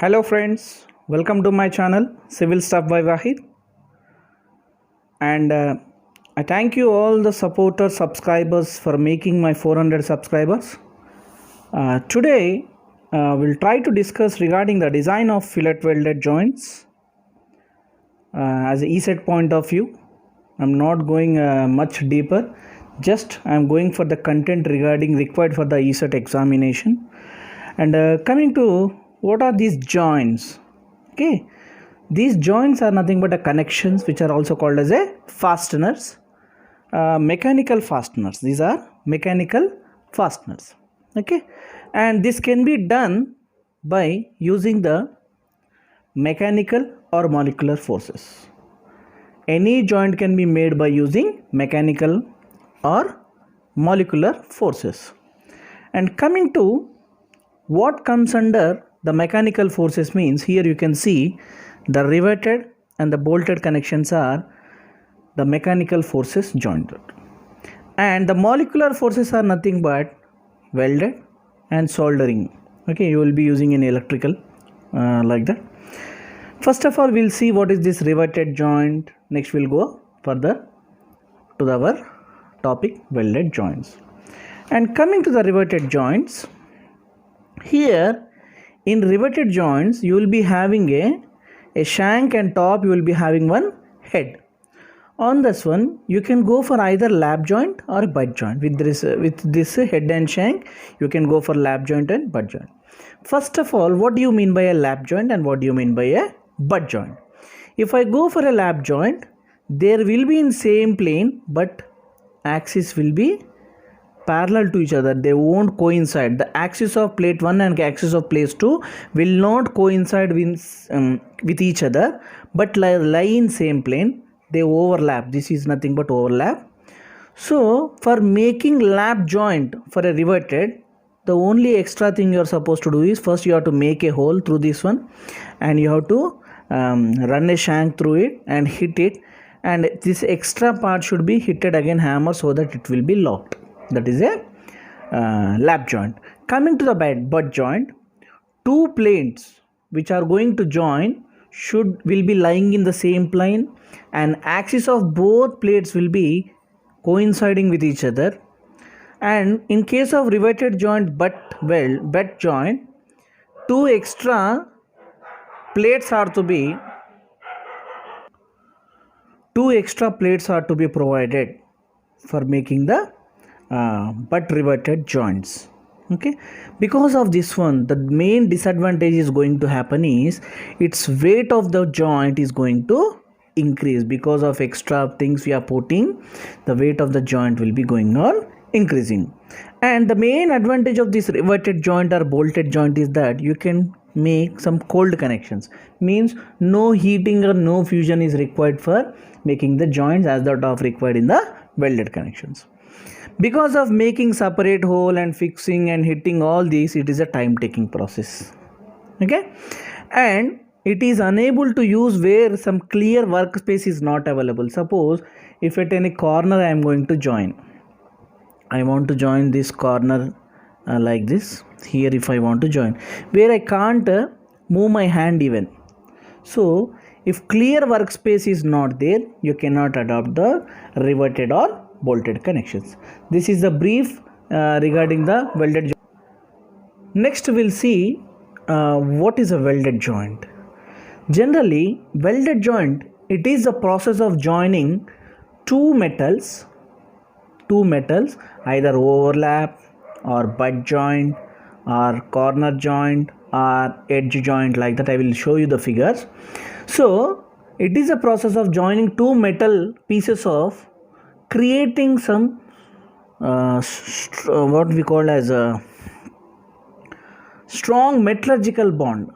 Hello friends, welcome to my channel Civil Stuff by Wahid, and I thank you all the supporters, subscribers for making my 400 subscribers. Today we'll try to discuss regarding the design of fillet welded joints as a ESET point of view. I'm not going much deeper, just I'm going for the content regarding required for the ESET examination. And coming to what are these joints? Okay, these joints are nothing but a connections which are also called as a fasteners, mechanical fasteners. These are mechanical fasteners. Okay, and this can be done by using the mechanical or molecular forces. Any joint can be made by using mechanical or molecular forces. And coming to what comes under the mechanical forces means, here you can see the riveted and the bolted connections are the mechanical forces jointed, and the molecular forces are nothing but welded and soldering. Okay, you will be using in electrical like that. First of all, we'll see what is this riveted joint. Next we'll go further to our topic, welded joints. And coming to the riveted joints, here in riveted joints you will be having a shank, and top you will be having one head. On this one you can go for either lap joint or a butt joint. With this head and shank you can go for lap joint and butt joint. First of all, what do you mean by a lap joint and what do you mean by a butt joint? If I go for a lap joint, there will be in same plane but axis will be parallel to each other. They won't coincide. The axis of plate 1 and axis of plate 2 will not coincide with each other but lie in same plane. They overlap. This is nothing but overlap. So for making lap joint for a riveted, the only extra thing you are supposed to do is first you have to make a hole through this one, and you have to run a shank through it and hit it, and this extra part should be hitted again hammer so that it will be locked. That is a lap joint. Coming to the butt joint, two plates which are going to join will be lying in the same plane, and axis of both plates will be coinciding with each other. And in case of riveted joint butt joint, two extra plates are to be provided for making the butt riveted joints. Okay, because of this one, the main disadvantage is going to happen is its weight of the joint is going to increase. Because of extra things we are putting, the weight of the joint will be going on increasing. And the main advantage of this riveted joint or bolted joint is that you can make some cold connections, means no heating or no fusion is required for making the joints as that of required in the welded connections. Because of making separate hole and fixing and hitting all these, it is a time taking process. Okay, and it is unable to use where some clear workspace is not available. Suppose if at any corner I am going to join, I want to join this corner like this. Here if I want to join, where I can't move my hand even. So if clear workspace is not there, you cannot adopt the riveted or bolted connections. This is the brief regarding the welded joint. Next we'll see what is a welded joint. Generally, welded joint, it is the process of joining two metals either overlap or butt joint or corner joint or edge joint, like that. I will show you the figures. So it is a process of joining two metal pieces of creating some what we call as a strong metallurgical bond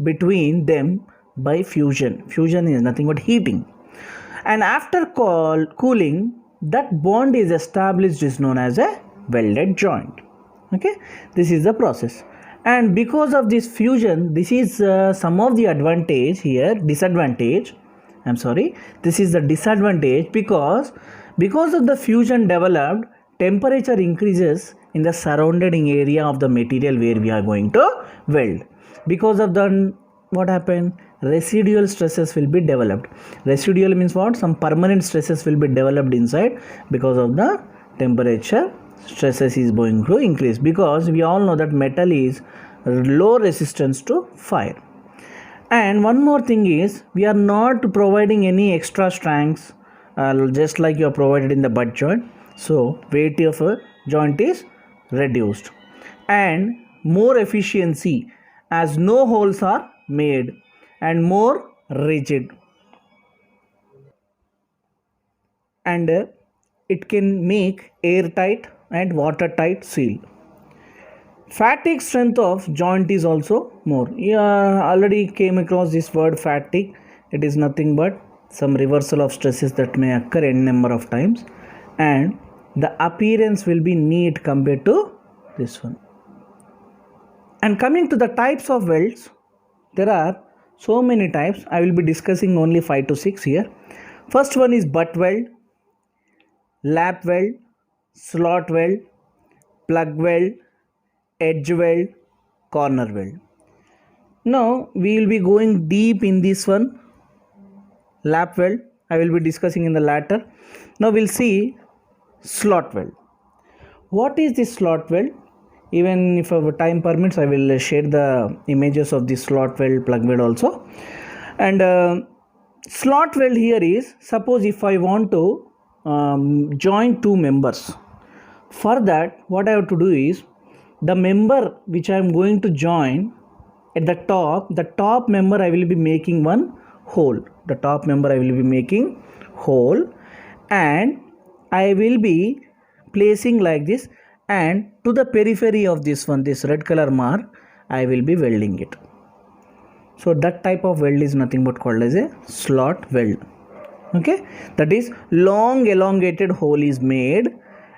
between them by fusion. Fusion is nothing but heating, and after cooling, that bond is established, is known as a welded joint. Okay, this is the process. And because of this fusion, this is some of the advantage here. Disadvantage, I'm sorry, this is the disadvantage because of the fusion developed, temperature increases in the surrounding area of the material where we are going to weld. Because of the what happened? Residual stresses will be developed. Residual means what? Some permanent stresses will be developed inside because of the temperature. Stresses is going to increase because we all know that metal is low resistance to fire. And one more thing is, we are not providing any extra strengths, just like you are provided in the butt joint. So weight of a joint is reduced, and more efficiency as no holes are made, and more rigid, and it can make airtight and watertight seal. Fatigue strength of joint is also more. You already came across this word fatigue. It is nothing but some reversal of stresses that may occur n number of times, and the appearance will be neat compared to this one. And coming to the types of welds, there are so many types. I will be discussing only 5 to 6 here. First one is butt weld, lap weld, slot weld, plug weld, edge weld, corner weld. Now we will be going deep in this one, lap weld. I will be discussing in the latter. Now we'll see slot weld. What is this slot weld? Even if our time permits, I will share the images of this slot weld, plug weld also. And slot weld here is, suppose if I want to join two members. For that, what I have to do is, the member which I am going to join at the top member I will be making one hole. The top member I will be making hole, and I will be placing like this, and to the periphery of this one, this red color mark, I will be welding it. So that type of weld is nothing but called as a slot weld. Okay, that is long elongated hole is made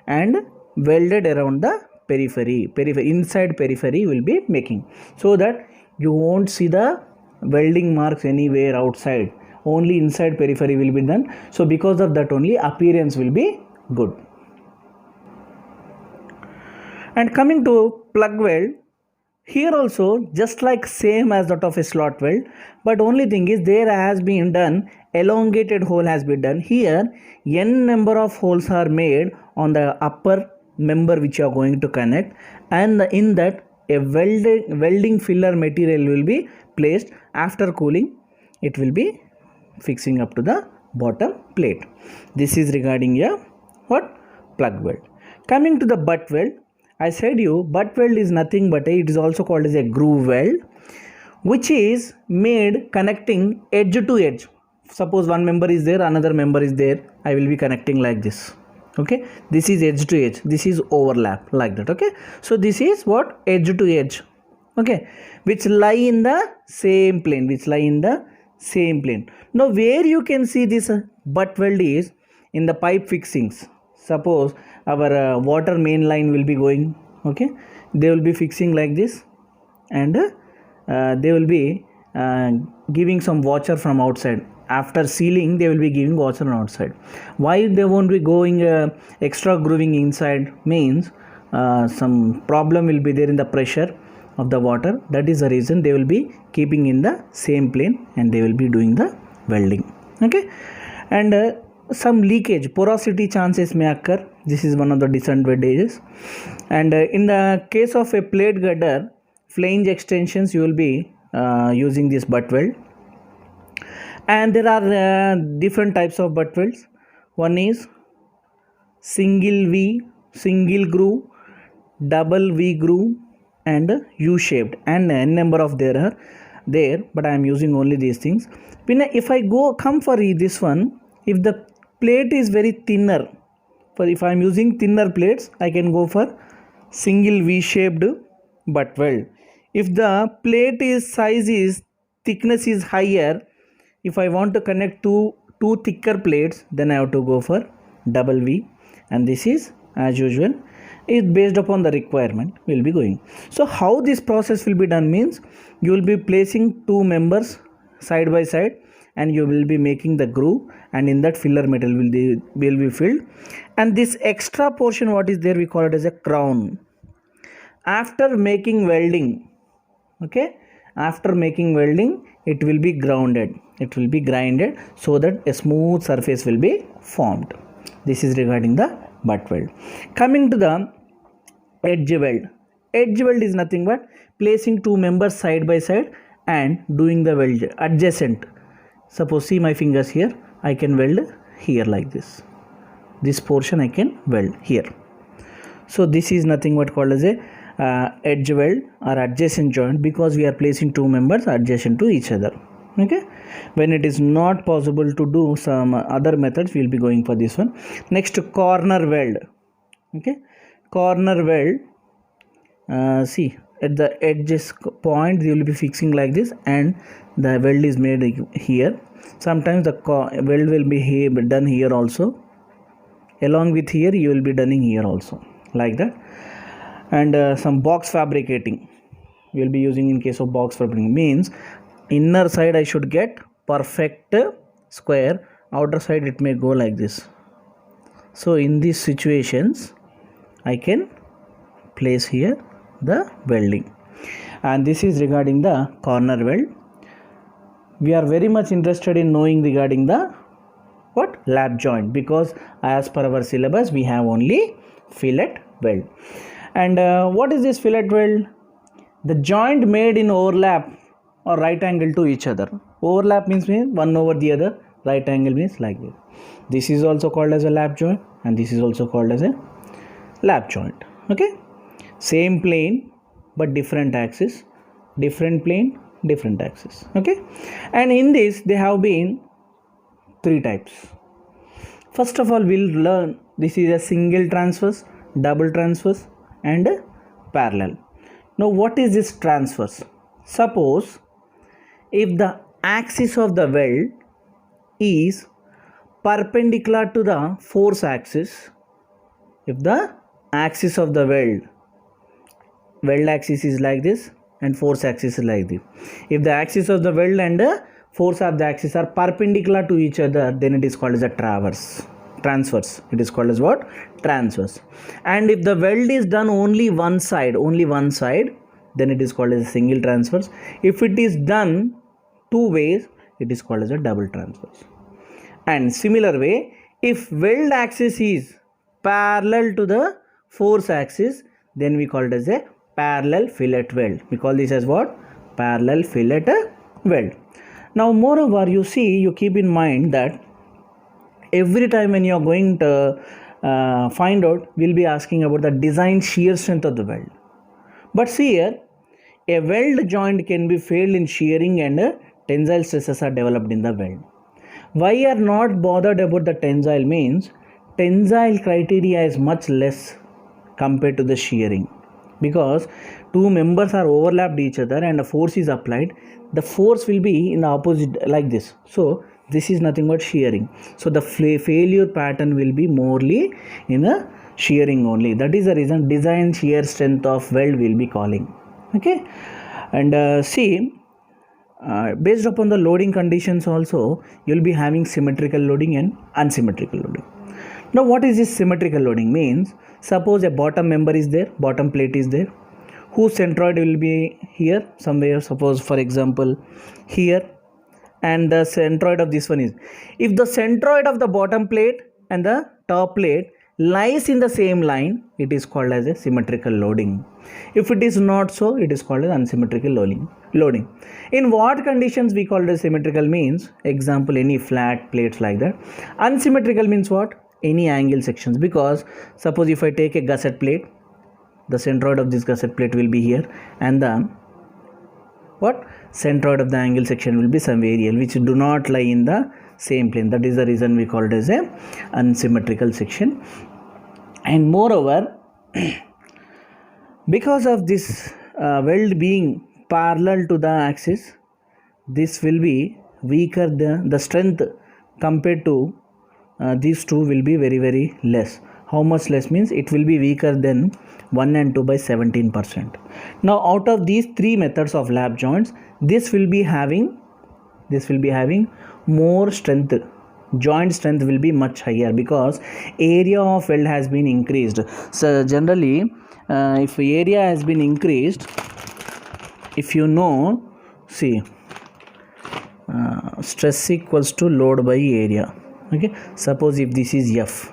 and welded around the periphery. Inside periphery will be making, so that you won't see the welding marks anywhere outside. Only inside periphery will be done. So because of that only appearance will be good. And coming to plug weld, here also just like same as that of a slot weld, but only thing is there has been done elongated hole has been done. Here n number of holes are made on the upper member which you are going to connect, and in that a welding filler material will be placed. After cooling, it will be fixing up to the bottom plate. This is regarding a what? Plug weld. Coming to the butt weld, I said you butt weld is nothing but it is also called as a groove weld, which is made connecting edge to edge. Suppose one member is there, another member is there, I will be connecting like this. Okay, this is edge to edge, this is overlap like that. Okay, so this is what? Edge to edge. Okay, which lie in the same plane, Now where you can see this butt weld is in the pipe fixings. Suppose our water main line will be going, okay, they will be fixing like this, and they will be giving some washer from outside. After sealing, they will be giving washer on outside. Why they won't be going extra grooving inside? Means some problem will be there in the pressure of the water. That is the reason they will be keeping in the same plane, and they will be doing the welding. Okay, and some leakage, porosity chances may occur. This is one of the disadvantages. And in the case of a plate girder, flange extensions, you will be using this butt weld. And there are different types of butt welds. One is single V, single groove, double V groove, and U-shaped, and n number of there are there, but I am using only these things. If I come for this one, if the plate is very thinner, if I am using thinner plates, I can go for single V-shaped butt weld. If the plate thickness is higher, if I want to connect two thicker plates, then I have to go for double V, and this is as usual is based upon the requirement we will be going. So how this process will be done means, you will be placing two members side by side, and you will be making the groove, and in that filler metal will be filled, and this extra portion what is there, we call it as a crown. After making welding, okay, after making welding, it will be grounded. It will be grinded so that a smooth surface will be formed. This is regarding the butt weld. Coming to the edge weld. Edge weld is nothing but placing two members side by side and doing the weld adjacent. Suppose see my fingers here, I can weld here like this. This portion I can weld here. So this is nothing but called as a edge weld or adjacent joint, because we are placing two members adjacent to each other. Okay, when it is not possible to do some other methods, we will be going for this one. Next, corner weld. Okay, corner weld, see at the edges point you will be fixing like this, and the weld is made here. Sometimes the weld will be done here also, along with here you will be done here also, like that. And some box fabricating we will be using in case of box fabricating, means inner side I should get perfect square, outer side it may go like this. So in these situations I can place here the welding, and this is regarding the corner weld. We are very much interested in knowing regarding the lap joint, because as per our syllabus we have only fillet weld. And what is this fillet weld? The joint made in overlap or right angle to each other. Overlap means one over the other, right angle means like this. This is also called as a lap joint, and this is also called as a lap joint. Okay, same plane but different axis, different plane, different axis. Okay, and in this they have been three types. First of all, we'll learn this is a single transverse, double transverse, and parallel. Now what is this transverse? Suppose if the axis of the weld is perpendicular to the force axis, if the axis of the weld axis is like this and force axis is like this, if the axis of the weld and force of the axis are perpendicular to each other, then it is called as a transverse. It is called as what? Transverse. And if the weld is done only one side, then it is called as a single transverse. If it is done two ways, it is called as a double transverse. And similar way, if weld axis is parallel to the force axis, then we call it as a parallel fillet weld. We call this as what? Parallel fillet weld. Now moreover, you keep in mind that every time when you are going to find out, we'll be asking about the design shear strength of the weld. But see here, a weld joint can be failed in shearing and tensile stresses are developed in the weld. Why are not bothered about the tensile means tensile criteria is much less compared to the shearing, because two members are overlapped each other and a force is applied. The force will be in the opposite like this. So this is nothing but shearing. So the failure pattern will be morely in a shearing only. That is the reason design shear strength of weld will be calling. Okay, and see, based upon the loading conditions also, you will be having symmetrical loading and unsymmetrical loading. Now what is this symmetrical loading? Means suppose a bottom member is there, bottom plate is there, whose centroid will be here somewhere, suppose for example here, and the centroid of this one is, if the centroid of the bottom plate and the top plate lies in the same line, it is called as a symmetrical loading. If it is not so, it is called as unsymmetrical loading. In what conditions we call it as symmetrical means, example any flat plates like that. Unsymmetrical means what? Any angle sections, because suppose if I take a gusset plate, the centroid of this gusset plate will be here, and the centroid of the angle section will be some variable which do not lie in the same plane. That is the reason we call it as a unsymmetrical section. And moreover, because of this weld being parallel to the axis, this will be weaker. The strength compared to these two will be very, very less. How much less means it will be weaker than 1 and 2 by 17%. Now out of these three methods of lap joints, this will be having more strength. Joint strength will be much higher because area of weld has been increased. So generally if area has been increased, if you know see, stress equals to load by area. Okay, suppose if this is F,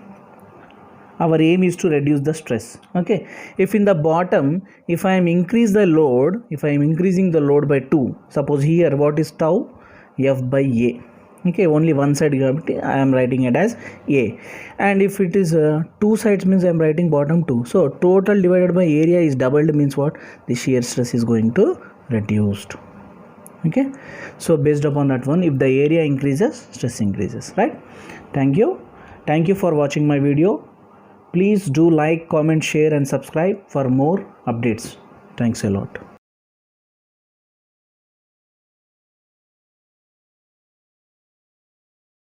our aim is to reduce the stress. Okay, if in the bottom, if I am increasing the load by 2, suppose here what is tau? F by A. Okay, only one side gravity, I am writing it as A, and if it is two sides means I am writing bottom 2. So total divided by area is doubled, means what? The shear stress is going to reduced. Okay, so based upon that one, if the area increases, stress increases, right? Thank you for watching my video. Please do like, comment, share and subscribe for more updates. Thanks a lot.